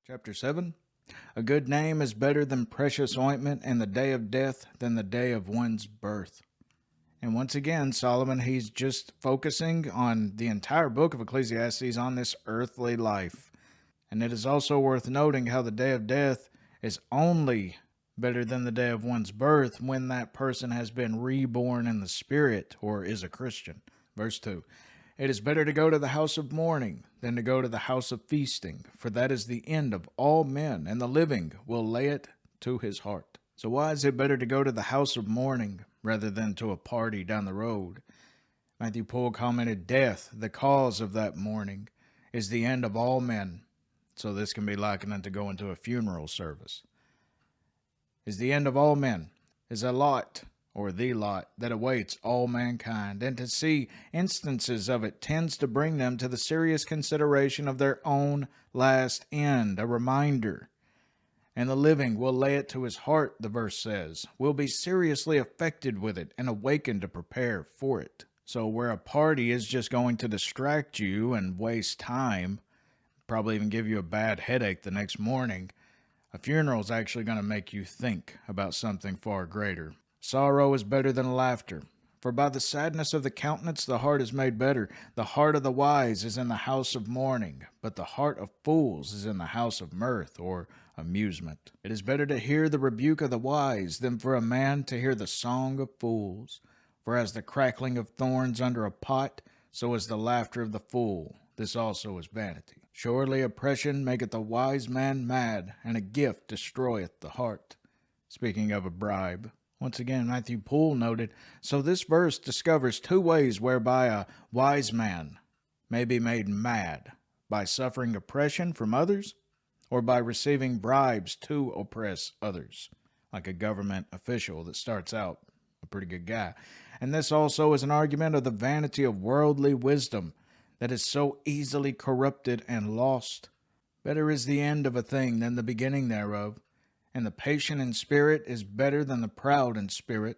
Chapter 7. A good name is better than precious ointment, and the day of death than the day of one's birth. And once again, Solomon, he's just focusing on the entire book of Ecclesiastes on this earthly life. And it is also worth noting how the day of death is only better than the day of one's birth when that person has been reborn in the spirit or is a Christian. Verse 2. It is better to go to the house of mourning than to go to the house of feasting, for that is the end of all men, and the living will lay it to his heart. So why is it better to go to the house of mourning rather than to a party down the road? Matthew Poole commented, death, the cause of that mourning, is the end of all men. So this can be likened unto going to a funeral service. Is the end of all men, is a lot, or the lot, that awaits all mankind, and to see instances of it tends to bring them to the serious consideration of their own last end, a reminder. And the living will lay it to his heart, the verse says, will be seriously affected with it and awakened to prepare for it. So where a party is just going to distract you and waste time, probably even give you a bad headache the next morning, a funeral is actually going to make you think about something far greater. Sorrow is better than laughter, for by the sadness of the countenance the heart is made better. The heart of the wise is in the house of mourning, but the heart of fools is in the house of mirth or amusement. It is better to hear the rebuke of the wise than for a man to hear the song of fools. For as the crackling of thorns under a pot, so is the laughter of the fool. This also is vanity. Surely oppression maketh a wise man mad, and a gift destroyeth the heart. Speaking of a bribe. Once again, Matthew Poole noted, so this verse discovers two ways whereby a wise man may be made mad, by suffering oppression from others, or by receiving bribes to oppress others, like a government official that starts out a pretty good guy. And this also is an argument of the vanity of worldly wisdom that is so easily corrupted and lost. Better is the end of a thing than the beginning thereof, and the patient in spirit is better than the proud in spirit.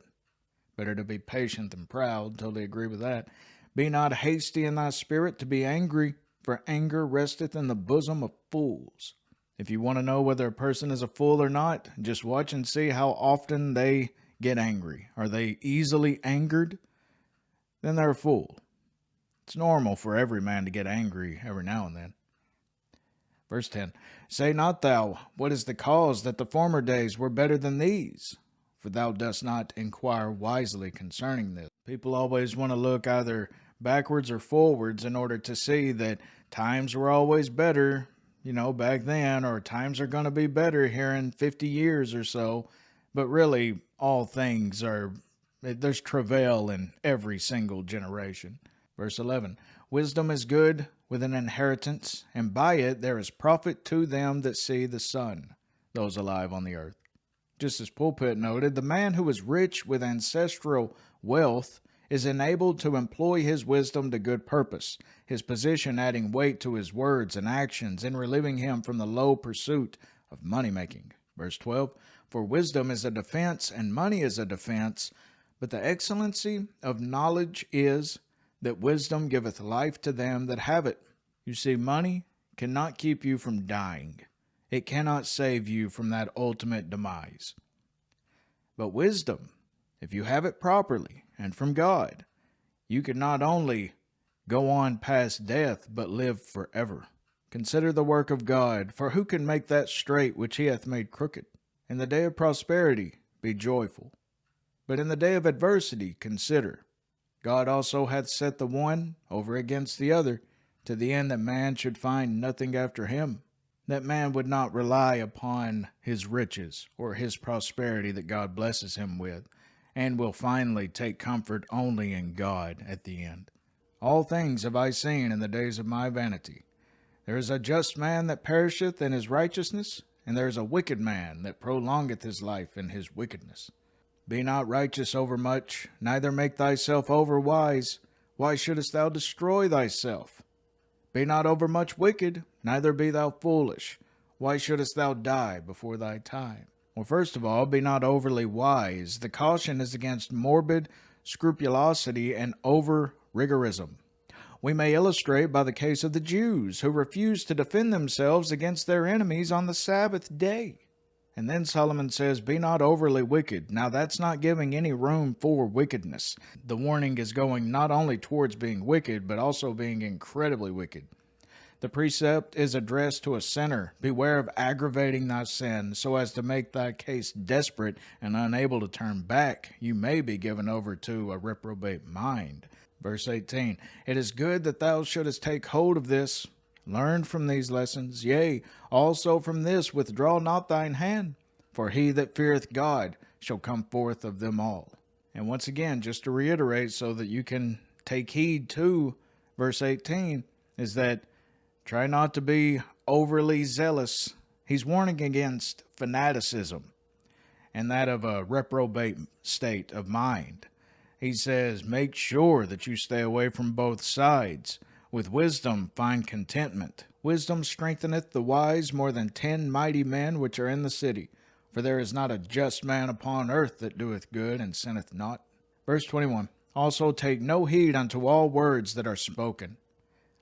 Better to be patient than proud, totally agree with that. Be not hasty in thy spirit to be angry, for anger resteth in the bosom of fools. If you want to know whether a person is a fool or not, just watch and see how often they get angry. Are they easily angered? Then they're a fool. It's normal for every man to get angry every now and then. Verse 10, say not thou, what is the cause that the former days were better than these? For thou dost not inquire wisely concerning this. People always want to look either backwards or forwards in order to see that times were always better, back then, or times are going to be better here in 50 years or so. But really, all things there's travail in every single generation. Verse 11, wisdom is good with an inheritance, and by it there is profit to them that see the sun, those alive on the earth. Just as Pulpit noted, the man who is rich with ancestral wealth is enabled to employ his wisdom to good purpose, his position adding weight to his words and actions and relieving him from the low pursuit of money-making. Verse 12, for wisdom is a defense and money is a defense, but the excellency of knowledge is that wisdom giveth life to them that have it. You see, money cannot keep you from dying. It cannot save you from that ultimate demise. But wisdom, if you have it properly and from God, you can not only go on past death, but live forever. Consider the work of God, for who can make that straight which he hath made crooked? In the day of prosperity be joyful, but in the day of adversity consider. God also hath set the one over against the other, to the end that man should find nothing after him, that man would not rely upon his riches or his prosperity that God blesses him with, and will finally take comfort only in God at the end. All things have I seen in the days of my vanity. There is a just man that perisheth in his righteousness, and there is a wicked man that prolongeth his life in his wickedness. Be not righteous overmuch, neither make thyself overwise. Why shouldest thou destroy thyself? Be not overmuch wicked, neither be thou foolish. Why shouldest thou die before thy time? Well, first of all, be not overly wise. The caution is against morbid scrupulosity and over rigorism. We may illustrate by the case of the Jews, who refused to defend themselves against their enemies on the Sabbath day. And then Solomon says, be not overly wicked. Now that's not giving any room for wickedness. The warning is going not only towards being wicked, but also being incredibly wicked. The precept is addressed to a sinner. Beware of aggravating thy sin, so as to make thy case desperate and unable to turn back. You may be given over to a reprobate mind. Verse 18, it is good that thou shouldest take hold of this. Learn from these lessons. Yea, also from this withdraw not thine hand. For he that feareth God shall come forth of them all. And once again, just to reiterate so that you can take heed to verse 18, is that try not to be overly zealous. He's warning against fanaticism and that of a reprobate state of mind. He says, make sure that you stay away from both sides. With wisdom find contentment. Wisdom strengtheneth the wise more than 10 mighty men which are in the city. For there is not a just man upon earth that doeth good and sinneth not. Verse 21, also take no heed unto all words that are spoken,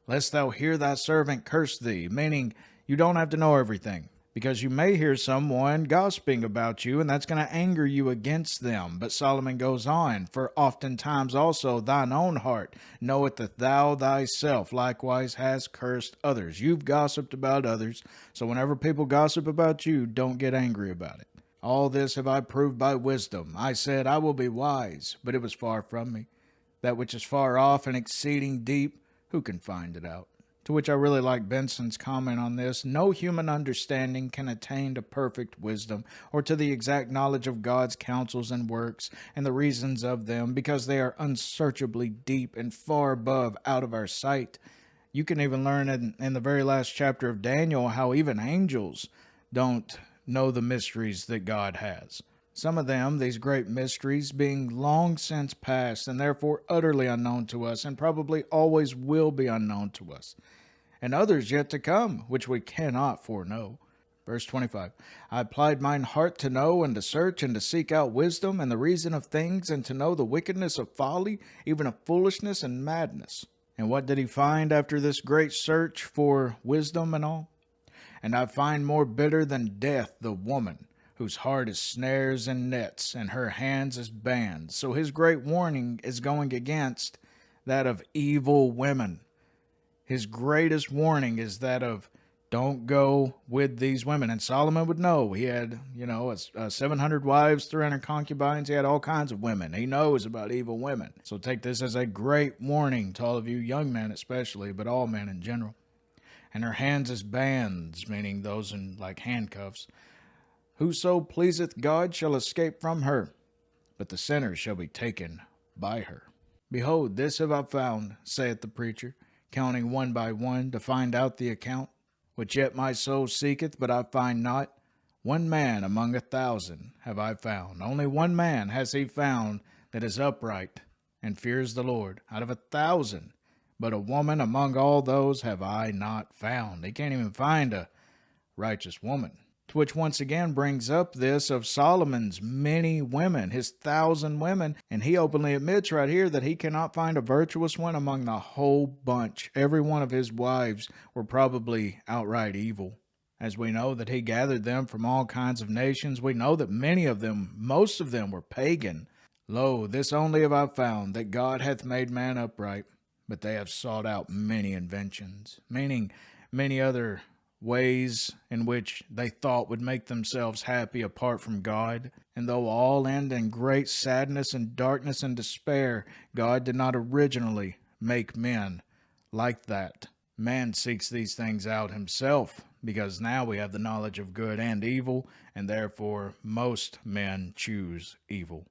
lest thou hear thy servant curse thee, meaning you don't have to know everything, because you may hear someone gossiping about you, and that's going to anger you against them. But Solomon goes on, for oftentimes also thine own heart knoweth that thou thyself likewise hast cursed others. You've gossiped about others, so whenever people gossip about you, don't get angry about it. All this have I proved by wisdom. I said, I will be wise, but it was far from me. That which is far off and exceeding deep, who can find it out? To which I really like Benson's comment on this. No human understanding can attain to perfect wisdom or to the exact knowledge of God's counsels and works and the reasons of them, because they are unsearchably deep and far above out of our sight. You can even learn in the very last chapter of Daniel how even angels don't know the mysteries that God has. Some of them, these great mysteries, being long since past and therefore utterly unknown to us and probably always will be unknown to us. And others yet to come, which we cannot foreknow. Verse 25, I applied mine heart to know and to search and to seek out wisdom and the reason of things and to know the wickedness of folly, even of foolishness and madness. And what did he find after this great search for wisdom and all? And I find more bitter than death the woman, whose heart is snares and nets, and her hands as bands. So his great warning is going against that of evil women. His greatest warning is that of don't go with these women. And Solomon would know. He had, 700 wives, 300 concubines. He had all kinds of women. He knows about evil women. So take this as a great warning to all of you young men especially, but all men in general. And her hands as bands, meaning those in like handcuffs. Whoso pleaseth God shall escape from her, but the sinner shall be taken by her. Behold, this have I found, saith the preacher, counting one by one to find out the account, which yet my soul seeketh, but I find not. 1 man among 1,000 have I found. Only 1 man has he found that is upright and fears the Lord out of 1,000. But a woman among all those have I not found. He can't even find a righteous woman. To which once again brings up this of Solomon's many women, his 1,000 women, and he openly admits right here that he cannot find a virtuous one among the whole bunch. Every one of his wives were probably outright evil. As we know that he gathered them from all kinds of nations, we know that many of them, most of them were pagan. Lo, this only have I found, that God hath made man upright, but they have sought out many inventions, meaning many other ways in which they thought would make themselves happy apart from God. And though all end in great sadness and darkness and despair, God did not originally make men like that. Man seeks these things out himself, because now we have the knowledge of good and evil, and therefore most men choose evil.